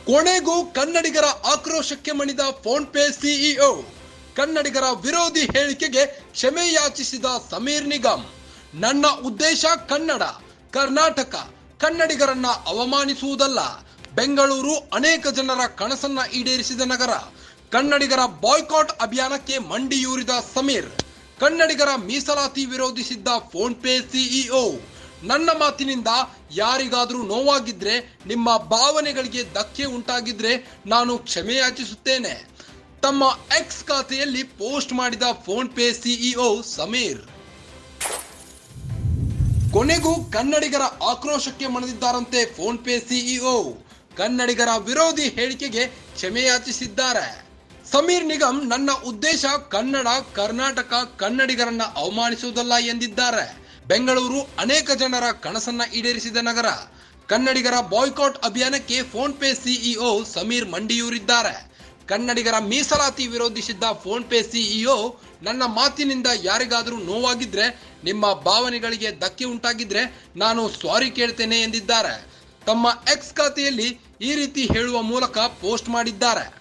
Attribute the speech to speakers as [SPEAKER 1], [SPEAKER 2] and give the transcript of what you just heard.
[SPEAKER 1] ಕೊನೆಗೂ ಕನ್ನಡಿಗರ ಆಕ್ರೋಶಕ್ಕೆ ಮಣಿದ ಫೋನ್ ಪೇ ಸಿಇಒ. ಕನ್ನಡಿಗರ ವಿರೋಧಿ ಹೇಳಿಕೆಗೆ ಕ್ಷಮೆ ಯಾಚಿಸಿದ ಸಮೀರ್ ನಿಗಮ್. ನನ್ನ ಉದ್ದೇಶ ಕನ್ನಡ, ಕರ್ನಾಟಕ, ಕನ್ನಡಿಗರನ್ನ ಅವಮಾನಿಸುವುದಲ್ಲ. ಬೆಂಗಳೂರು ಅನೇಕ ಜನರ ಕನಸನ್ನ ಈಡೇರಿಸಿದ ನಗರ. ಕನ್ನಡಿಗರ ಬಾಯ್ಕಾಟ್ ಅಭಿಯಾನಕ್ಕೆ ಮಂಡಿಯೂರಿದ ಸಮೀರ್. ಕನ್ನಡಿಗರ ಮೀಸಲಾತಿ ವಿರೋಧಿಸಿದ್ದ ಫೋನ್ ಪೇ ಸಿಇಒ. ನನ್ನ ಮಾತಿನಿಂದ ಯಾರಿಗಾದ್ರೂ ನೋವಾಗಿದ್ರೆ, ನಿಮ್ಮ ಭಾವನೆಗಳಿಗೆ ಧಕ್ಕೆ ಉಂಟಾಗಿದ್ರೆ ನಾನು ಕ್ಷಮೆ ಯಾಚಿಸುತ್ತೇನೆ. ತಮ್ಮ ಎಕ್ಸ್ ಖಾತೆಯಲ್ಲಿ ಪೋಸ್ಟ್ ಮಾಡಿದ ಫೋನ್ ಪೇ ಸಿಇಒ ಸಮೀರ್. ಕೊನೆಗೂ ಕನ್ನಡಿಗರ ಆಕ್ರೋಶಕ್ಕೆ ಮಣಿದಿದ್ದಾರಂತೆ ಫೋನ್ ಪೇ ಸಿಇಒ. ಕನ್ನಡಿಗರ ವಿರೋಧಿ ಹೇಳಿಕೆಗೆ ಕ್ಷಮೆ ಯಾಚಿಸಿದ್ದಾರೆ. ಸಮೀರ್ ನಿಗಮ್, ನನ್ನ ಉದ್ದೇಶ ಕನ್ನಡ, ಕರ್ನಾಟಕ, ಕನ್ನಡಿಗರನ್ನ ಅವಮಾನಿಸುವುದಲ್ಲ ಎಂದಿದ್ದಾರೆ. ಬೆಂಗಳೂರು ಅನೇಕ ಜನರ ಕನಸನ್ನ ಈಡೇರಿಸಿದ ನಗರ. ಕನ್ನಡಿಗರ ಬಾಯ್ಕಾಟ್ ಅಭಿಯಾನಕ್ಕೆ ಫೋನ್ ಪೇ ಸಿಇಒ ಸಮೀರ್ ಮಂಡಿಯೂರಿದ್ದಾರೆ. ಕನ್ನಡಿಗರ ಮೀಸಲಾತಿ ವಿರೋಧಿಸಿದ್ದ ಫೋನ್ ಪೇ ಸಿಇಒ, ನನ್ನ ಮಾತಿನಿಂದ ಯಾರಿಗಾದ್ರೂ ನೋವಾಗಿದ್ರೆ, ನಿಮ್ಮ ಭಾವನೆಗಳಿಗೆ ಧಕ್ಕೆ ಉಂಟಾಗಿದ್ರೆ ನಾನು ಸಾರಿ ಕೇಳ್ತೇನೆ ಎಂದಿದ್ದಾರೆ. ತಮ್ಮ ಎಕ್ಸ್ ಖಾತೆಯಲ್ಲಿ ಈ ರೀತಿ ಹೇಳುವ ಮೂಲಕ ಪೋಸ್ಟ್ ಮಾಡಿದ್ದಾರೆ.